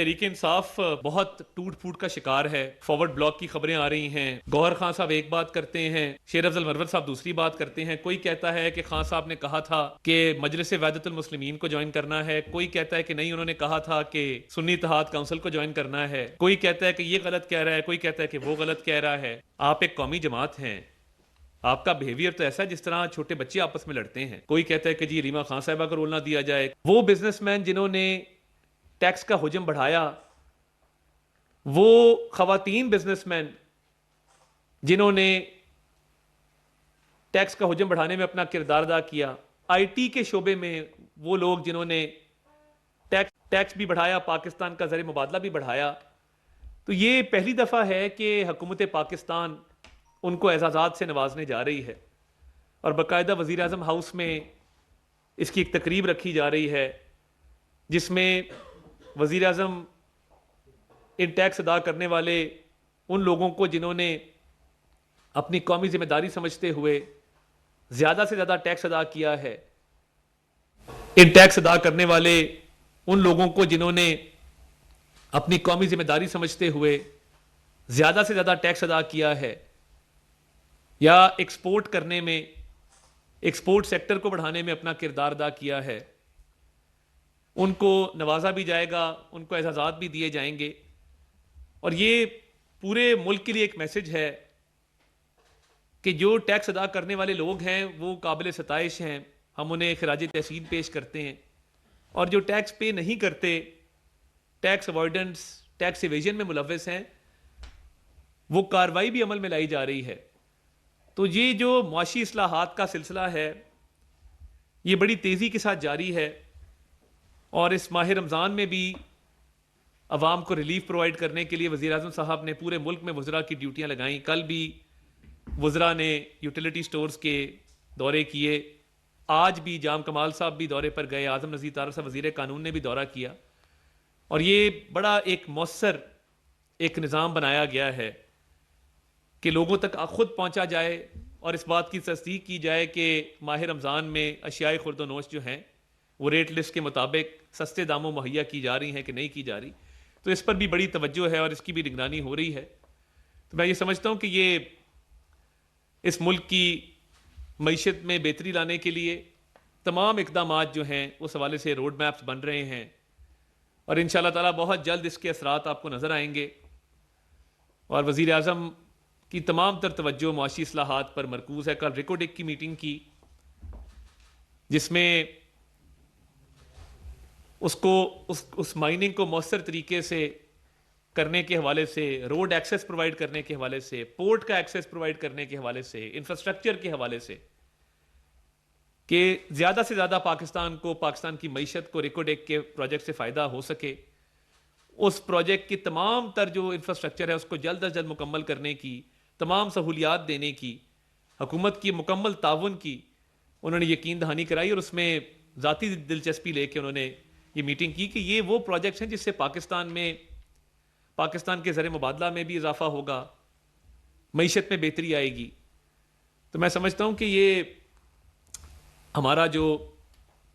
तहरीक इंसाफ बहुत टूट फूट का शिकार है। फॉरवर्ड ब्लॉक की खबरें आ रही हैं, गौहर खान साहब एक बात करते हैं, शेर अफजल मरवत साहब दूसरी बात करते हैं। कोई कहता है कि खान साहब ने कहा था कि मजलिस वहदतुल मुस्लिमीन को ज्वाइन करना है, कोई कहता है कि नहीं उन्होंने कहा था कि सुन्नी इत्तेहाद काउंसिल को ज्वाइन करना है, कोई कहता है कि ये गलत कह रहा है, कोई कहता है कि वो गलत कह रहा है। आप एक कौमी जमात हैं, आपका बिहेवियर तो ऐसा है जिस तरह छोटे बच्चे आपस में लड़ते हैं। कोई कहता है कि जी रीमा खान साहिबा को रोल ना दिया जाए। वो बिजनेसमैन जिन्होंने टैक्स का हुजम बढ़ाया, वो खवातीन बिजनेसमैन जिन्होंने टैक्स का हुजम बढ़ाने में अपना किरदार अदा किया, आईटी के शोबे में वो लोग जिन्होंने टैक्स भी बढ़ाया, पाकिस्तान का ज़र मुबादला भी बढ़ाया। तो ये पहली दफ़ा है कि हुकूमत पाकिस्तान उनको एजाज़ात से नवाजने जा रही है और बाकायदा वज़ीर आज़म हाउस में इसकी एक तकरीब रखी जा रही है जिसमें वज़ीर आज़म इन टैक्स अदा करने वाले उन लोगों को जिन्होंने अपनी कौमी जिम्मेदारी समझते हुए ज़्यादा से ज़्यादा टैक्स अदा किया है, इन टैक्स अदा करने वाले उन लोगों को जिन्होंने अपनी कौमी जिम्मेदारी समझते हुए ज़्यादा से ज़्यादा टैक्स अदा किया है या एक्सपोर्ट करने में, एक्सपोर्ट सेक्टर को बढ़ाने में अपना किरदार अदा किया है, उनको नवाजा भी जाएगा, उनको एजाज़ात भी दिए जाएंगे। और ये पूरे मुल्क के लिए एक मैसेज है कि जो टैक्स अदा करने वाले लोग हैं वो काबिल सताइश हैं, हम उन्हें खराज तहसीन पेश करते हैं। और जो टैक्स पे नहीं करते, टैक्स अवॉइडेंस, टैक्स इवेजन में मुलव्वस हैं, वो कार्रवाई भी अमल में लाई जा रही है। तो ये जो मुआशी इस्लाहात का सिलसिला है ये बड़ी तेज़ी के साथ जारी है और इस माह रमज़ान में भी अवाम को रिलीफ प्रोवाइड करने के लिए वज़ीर आज़म साहब ने पूरे मुल्क में वज़रा की ड्यूटियाँ लगाई। कल भी वज़रा ने यूटिलिटी स्टोर्स के दौरे किए, आज भी जाम कमाल साहब भी दौरे पर गए, आज़म नज़ीर तारक साहब वज़ीर कानून ने भी दौरा किया और ये बड़ा एक मौसर एक निज़ाम बनाया गया है कि लोगों तक खुद पहुंचा जाए और इस बात की तस्दीक की जाए कि माह रमज़ान में अशियाए खुर्दोनोश जो हैं वो रेट लिस्ट के मुताबिक सस्ते दामों मुहैया की जा रही हैं कि नहीं की जा रही। तो इस पर भी बड़ी तवज्जो है और इसकी भी निगरानी हो रही है। तो मैं ये समझता हूँ कि ये इस मुल्क की मईशत में बेहतरी लाने के लिए तमाम इक़दामात जो हैं उस हवाले से रोड मैप्स बन रहे हैं और इंशाअल्लाह ताला बहुत जल्द इसके असरात आपको नज़र आएंगे। और वज़ीर आज़म की तमाम तर तवज्जो मुआशी इस्लाहात पर मरकूज़ है। कल रिकोडेक की मीटिंग की जिसमें उसको उस माइनिंग को मौसर तरीके से करने के हवाले से, रोड एक्सेस प्रोवाइड करने के हवाले से, पोर्ट का एक्सेस प्रोवाइड करने के हवाले से, इंफ्रास्ट्रक्चर के हवाले से कि ज़्यादा से ज़्यादा पाकिस्तान को, पाकिस्तान की मईशत को रिकोडेक के प्रोजेक्ट से फ़ायदा हो सके, उस प्रोजेक्ट की तमाम तर जो इंफ्रास्ट्रक्चर है उसको जल्द अज जल्द मुकम्मल करने की, तमाम सहूलियात देने की, हुकूमत की मुकम्मल ताउन की उन्होंने यकीन दहानी कराई और उसमें ज़ाती दिलचस्पी लेके उन्होंने ये मीटिंग की कि ये वो प्रोजेक्ट्स हैं जिससे पाकिस्तान के ज़र मुबादला में भी इजाफा होगा, मईशत में बेहतरी आएगी। तो मैं समझता हूँ कि ये हमारा जो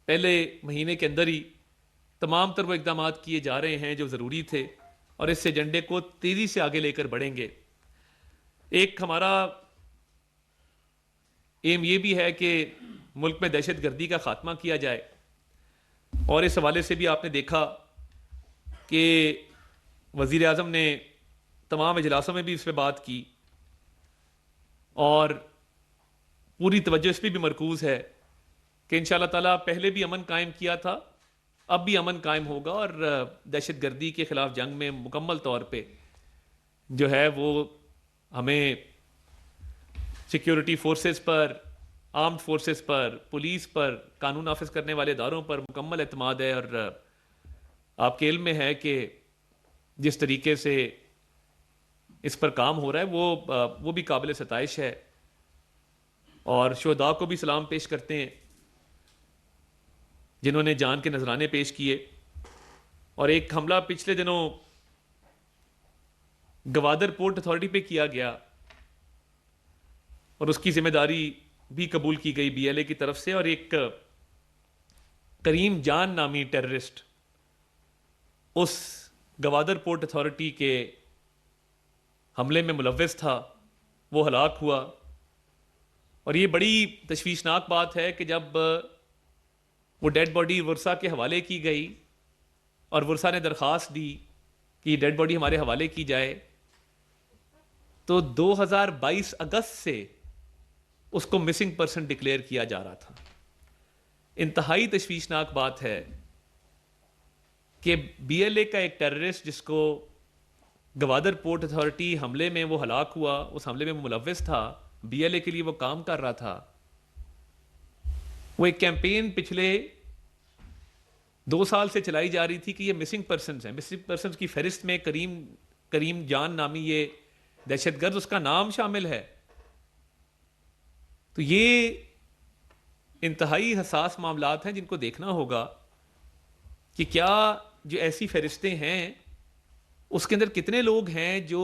पहले महीने के अंदर ही तमाम तर वो इक़दाम किए जा रहे हैं जो ज़रूरी थे और इस एजेंडे को तेज़ी से आगे लेकर बढ़ेंगे। एक हमारा एम ये भी है कि मुल्क में दहशत गर्दी का खात्मा किया जाए और इस हवाले से भी आपने देखा कि वज़ीर आज़म ने तमाम इजलासों में भी इस पर बात की और पूरी तवज्जो इस पर भी मरकूज़ है कि इंशाअल्लाह ताला पहले भी अमन कायम किया था, अब भी अमन कायम होगा और दहशत गर्दी के ख़िलाफ़ जंग में मुकम्मल तौर पे जो है वो हमें सिक्योरिटी फोर्सेस पर, आर्म्ड फोर्सेस पर, पुलिस पर, कानून नाफिज करने वाले इदारों पर मुकम्मल एतमाद है। और आपके इल्म में है कि जिस तरीके से इस पर काम हो रहा है वो भी काबिल सताइश है और शुहदा को भी सलाम पेश करते हैं जिन्होंने जान के नजराने पेश किए। और एक हमला पिछले दिनों गवादर पोर्ट अथॉरिटी पे किया गया और उसकी जिम्मेदारी भी कबूल की गई बीएलए की तरफ से और एक करीम जान नामी टेररिस्ट उस गवादर पोर्ट अथॉरिटी के हमले में मुलव्वस था वो हलाक हुआ। और ये बड़ी तशवीशनाक बात है कि जब वो डेड बॉडी वर्सा के हवाले की गई और वर्सा ने दरख्वास्त दी कि डेड बॉडी हमारे हवाले की जाए, तो 2022 अगस्त से उसको मिसिंग पर्सन डिक्लेयर किया जा रहा था। इंतहाई तशवीशनाक बात है कि बीएलए का एक टेररिस्ट जिसको गवादर पोर्ट अथॉरिटी हमले में वो हलाक हुआ, उस हमले में मुलव्वस था, बीएलए के लिए वो काम कर रहा था। वो एक कैंपेन पिछले 2 साल से चलाई जा रही थी कि ये मिसिंग पर्सनस हैं। मिसिंग पर्सनस की फहरिस्त में करीम जान नामी ये दहशतगर्द, उसका नाम शामिल है। तो ये इंतहाई हसास मामलात हैं जिनको देखना होगा कि क्या जो ऐसी फहरिस्तें हैं उसके अंदर कितने लोग हैं जो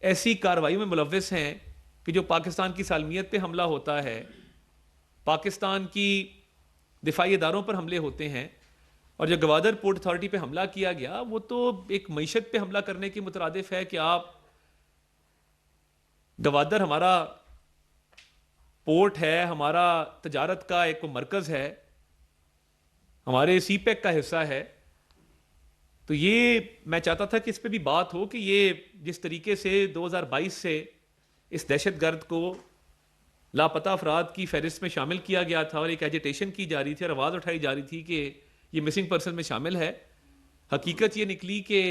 ऐसी कार्रवाई में मुलव्वस हैं कि जो पाकिस्तान की सालमियत पे हमला होता है, पाकिस्तान की दिफाई इदारों पर हमले होते हैं। और जो गवादर पोर्ट अथॉरिटी पे हमला किया गया वो तो एक मईशत पे हमला करने के मुतरादिफ है कि आप गवादर हमारा पोर्ट है, हमारा तजारत का एक मरकज है, हमारे सीपैक का हिस्सा है। तो ये मैं चाहता था कि इस पे भी बात हो कि ये जिस तरीके से 2022 से इस दहशतगर्द को लापता अफराद की फहरिस्त में शामिल किया गया था और एक एजिटेशन की जा रही थी और आवाज़ उठाई जा रही थी कि ये मिसिंग पर्सन में शामिल है, हकीकत ये निकली कि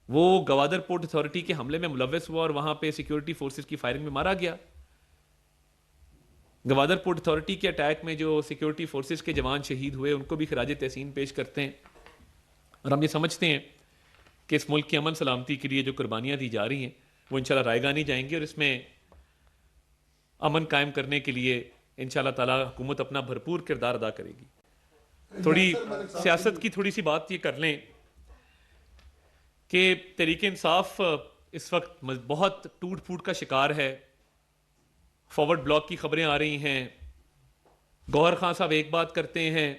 वो गवादर पोर्ट अथॉरिटी के हमले में मुलव्वस हुआ और वहां पे सिक्योरिटी फोर्सेस की फायरिंग में मारा गया। गवादर पोर्ट अथॉरिटी के अटैक में जो सिक्योरिटी फोर्सेस के जवान शहीद हुए उनको भी खराज तहसीन पेश करते हैं। और हम ये समझते हैं कि इस मुल्क की अमन सलामती के लिए जो कुर्बानियाँ दी जा रही हैं वो इंशाल्लाह रायगानी जाएंगी और इसमें अमन कायम करने के लिए इंशाल्लाह ताला हुकूमत अपना भरपूर किरदार अदा करेगी। थोड़ी सियासत की थोड़ी सी बात ये कर लें कि तहरीक इंसाफ इस वक्त बहुत टूट फूट का शिकार है। फॉरवर्ड ब्लॉक की खबरें आ रही हैं, गौहर खान साहब एक बात करते हैं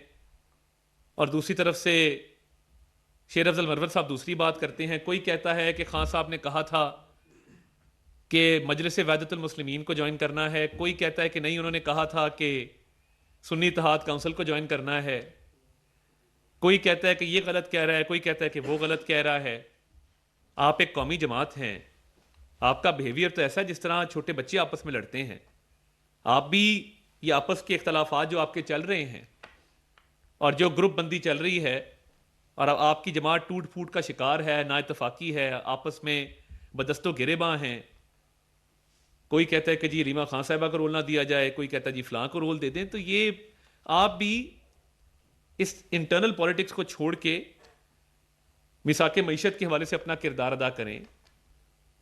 और दूसरी तरफ से शेर अफजल मरवत साहब दूसरी बात करते हैं। कोई कहता है कि खान साहब ने कहा था कि मजलिस वहदतुल मुस्लिमीन को ज्वाइन करना है, कोई कहता है कि नहीं उन्होंने कहा था कि सुन्नी इत्तेहाद काउंसिल को ज्वाइन करना है, कोई कहता है कि ये गलत कह रहा है, कोई कहता है कि वो गलत कह रहा है। आप एक कौमी जमात हैं, आपका बिहेवियर तो ऐसा है जिस तरह छोटे बच्चे आपस में लड़ते हैं। आप भी ये आपस के इख्तलाफात जो आपके चल रहे हैं और जो ग्रुप बंदी चल रही है और आपकी जमात टूट फूट का शिकार है, ना इत्तफाकी है, आपस में बदस्तो गिरेबां हैं। कोई कहता है कि जी रीमा खान साहिबा को रोल ना दिया जाए, कोई कहता है जी फलां को रोल दे दें। तो ये आप भी इस इंटरनल पॉलिटिक्स को छोड़ के मिसाक मईशत के हवाले से अपना किरदार अदा करें,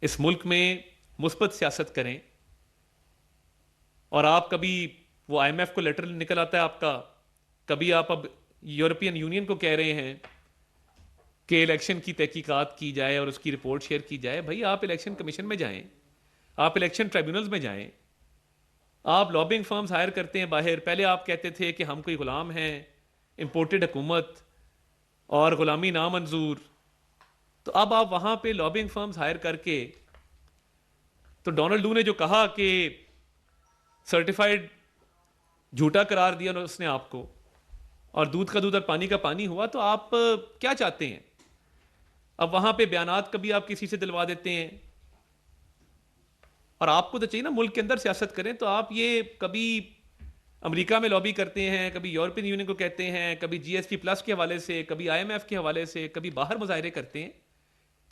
इस मुल्क में मुस्बत सियासत करें। और आप कभी वो IMF को लेटर निकल आता है आपका, कभी आप अब यूरोपियन यूनियन को कह रहे हैं कि इलेक्शन की तहकीकात की जाए और उसकी रिपोर्ट शेयर की जाए। भाई आप इलेक्शन कमीशन में जाएं, आप इलेक्शन ट्राइब्यूनल्स में जाएं, आप लॉबिंग फर्म्स हायर करते हैं बाहर। पहले आप कहते थे कि हम कोई गुलाम हैं, इंपोर्टेड हुकूमत और गुलामी नामंजूर, तो अब आप वहां पे लॉबिंग फर्म्स हायर करके, तो डोनाल्ड डू ने जो कहा कि सर्टिफाइड झूठा करार दिया उसने आपको और दूध का दूध और पानी का पानी हुआ, तो आप क्या चाहते हैं? अब वहां पे बयानात कभी आप किसी से दिलवा देते हैं और आपको तो चाहिए ना मुल्क के अंदर सियासत करें। तो आप ये कभी अमेरिका में लॉबी करते हैं, कभी यूरोपियन यूनियन को कहते हैं, कभी GSP प्लस के हवाले से, कभी IMF के हवाले से, कभी बाहर मुजाहरे करते हैं।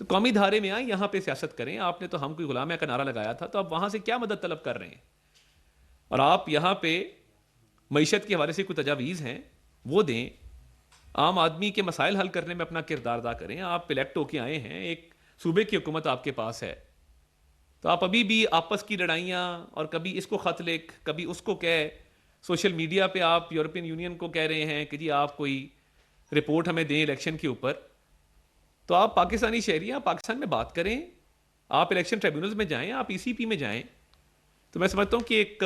तो कौमी धारे में आए, यहाँ पे सियासत करें। आपने तो हम कोई गुलाम है का नारा लगाया था, तो आप वहां से क्या मदद तलब कर रहे हैं? और आप यहाँ पे मईशत के हवाले से कोई तजावीज़ हैं वो दें, आम आदमी के मसाइल हल करने में अपना किरदार अदा करें। आप इलेक्ट होके आए हैं, एक सूबे की हुकूमत आपके पास है, तो आप अभी भी आपस की लड़ाइयाँ और कभी इसको खत लिख, कभी उसको कह, सोशल मीडिया पे आप यूरोपियन यूनियन को कह रहे हैं कि जी आप कोई रिपोर्ट हमें दें इलेक्शन के ऊपर। तो आप पाकिस्तानी शहरी हैं, आप पाकिस्तान में बात करें, आप इलेक्शन ट्राइब्यूनल्स में जाएं, आप ECP में जाएं। तो मैं समझता हूँ कि एक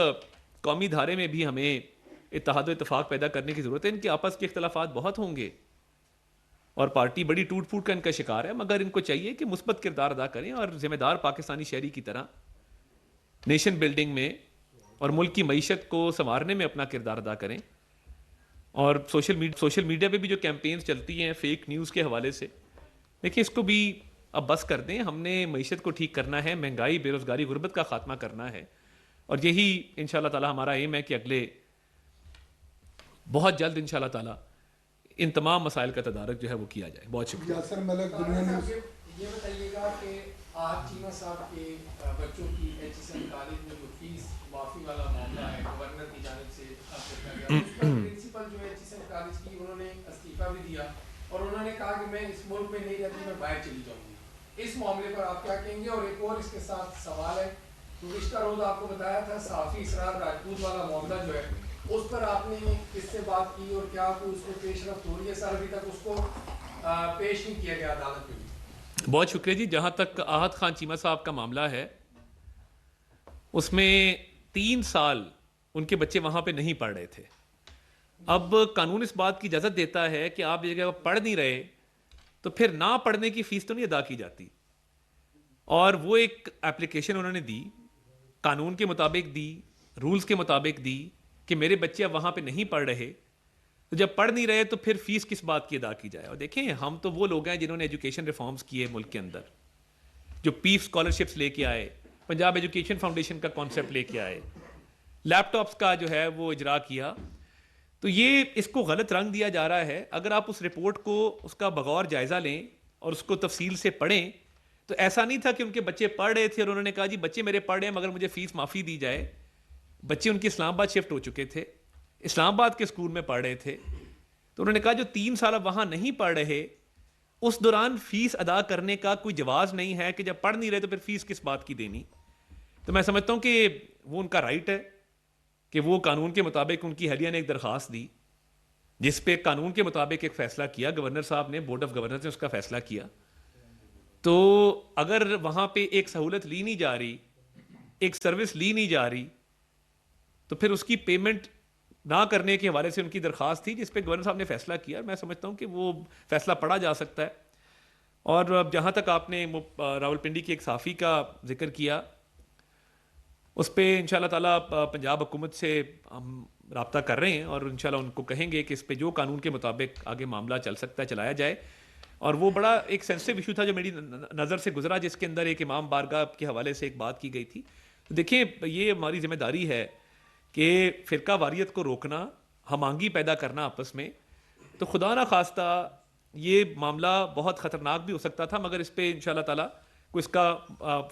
कौमी धारे में भी हमें इत्तेहाद व इत्तेफाक पैदा करने की ज़रूरत है। इनके आपस के इख्तलाफात बहुत होंगे और पार्टी बड़ी टूट फूट का इनका शिकार है, मगर इनको चाहिए कि मुस्बत किरदार अदा करें और जिम्मेदार पाकिस्तानी शहरी की तरह नेशन बिल्डिंग में और मुल्क की मईशत को संवारने में अपना किरदार अदा करें। और सोशल मीडिया पे भी जो कैंपेन्स चलती हैं फेक न्यूज़ के हवाले से, देखिए इसको भी अब बस कर दें। हमने मईशत को ठीक करना है, महंगाई, बेरोज़गारी, गुर्बत का खात्मा करना है, और यही इंशाल्लाह ताला हमारा एम है कि अगले बहुत जल्द इंशाल्लाह ताला इन तमाम मसाइल का तदारक जो है वो किया जाए। बहुत शुक्रिया। यासर मलिक दुनिया न्यूज़। ये बताइएगा कि आज चीमा साहब के बच्चों की HSM कॉलेज में जो फीस माफ़ी वाला मामला है गवर्नर की जानिब से रखा गया, उसका प्रिंसिपल जो है HSM कॉलेज की, उन्होंने इस्तीफा भी दिया और उन्होंने कहा कि मैं इस मुल्क में नहीं रहती, मैं बाहर चली जाऊंगी। इस मामले पर आप क्या कहेंगे? और एक और इसके साथ सवाल है, गुज़िश्ता रोज़ आपको बताया था सहाफ़ी इसरार राजपूत वाला मामला जो है उस पर आपने किससे बात की और क्या कोई उसमें पेशरफ्त हो रही है? सर अभी तक उसको पेश नहीं किया गया अदालत में। बहुत शुक्रिया जी। जहाँ तक आहत खान चीमा साहब का मामला है, उसमें 3 साल उनके बच्चे वहाँ पे नहीं पढ़ रहे थे। अब कानून इस बात की इजाज़त देता है कि आप जगह पढ़ नहीं रहे तो फिर ना पढ़ने की फ़ीस तो नहीं अदा की जाती। और वो एक एप्लीकेशन उन्होंने दी, कानून के मुताबिक दी, रूल्स के मुताबिक दी कि मेरे बच्चे अब वहाँ पे नहीं पढ़ रहे, तो जब पढ़ नहीं रहे तो फिर फीस किस बात की अदा की जाए। और देखें, हम तो वो लोग हैं जिन्होंने एजुकेशन रिफॉर्म्स किए मुल्क के अंदर, जो पीफ स्कॉलरशिप्स लेके आए, पंजाब एजुकेशन फाउंडेशन का कॉन्सेप्ट लेके आए, लैपटॉप्स का जो है वो इजरा किया। तो ये इसको गलत रंग दिया जा रहा है। अगर आप उस रिपोर्ट को उसका बगौर जायज़ा लें और उसको तफसील से पढ़ें तो ऐसा नहीं था कि उनके बच्चे पढ़ रहे थे और उन्होंने कहा जी बच्चे मेरे पढ़ रहे हैं मगर मुझे फ़ीस माफ़ी दी जाए। बच्चे उनके इस्लामाबाद शिफ्ट हो चुके थे, इस्लामाबाद के स्कूल में पढ़ रहे थे, तो उन्होंने कहा जो 3 साल अब वहाँ नहीं पढ़ रहे उस दौरान फ़ीस अदा करने का कोई जवाज़ नहीं है कि जब पढ़ नहीं रहे तो फिर फ़ीस किस बात की देनी। तो मैं समझता हूँ कि वो उनका राइट है कि वो कानून के मुताबिक, उनकी अहलिया ने एक दरख्वास्त दी जिस पे कानून के मुताबिक एक फ़ैसला किया, गवर्नर साहब ने, बोर्ड ऑफ गवर्नर्स ने उसका फ़ैसला किया। तो अगर वहाँ पे एक सहूलत ली नहीं जा रही, एक सर्विस ली नहीं जा रही, तो फिर उसकी पेमेंट ना करने के हवाले से उनकी दरख्वास्त थी जिस पे गवर्नर साहब ने फ़ैसला किया। मैं समझता हूँ कि वो फ़ैसला पढ़ा जा सकता है। और जहाँ तक आपने रावलपिंडी की एक साफ़ी का जिक्र किया, उस पर इंशाल्लाह ताला पंजाब हुकूमत से हम रब्ता कर रहे हैं और इंशाल्लाह उनको कहेंगे कि इस पे जो कानून के मुताबिक आगे मामला चल सकता है चलाया जाए। और वो बड़ा एक सेंसिटिव इशू था जो मेरी नज़र से गुजरा, जिसके अंदर एक इमाम बारगाह के हवाले से एक बात की गई थी। तो देखिए, ये हमारी जिम्मेदारी है कि फ़िरका वारियत को रोकना, हमांगी पैदा करना आपस में। तो खुदा ना खास्ता ये मामला बहुत ख़तरनाक भी हो सकता था, मगर इस पर इंशाल्लाह ताला को इसका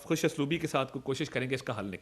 खुश असलूबी के साथ कोशिश करेंगे इसका हल निकाल।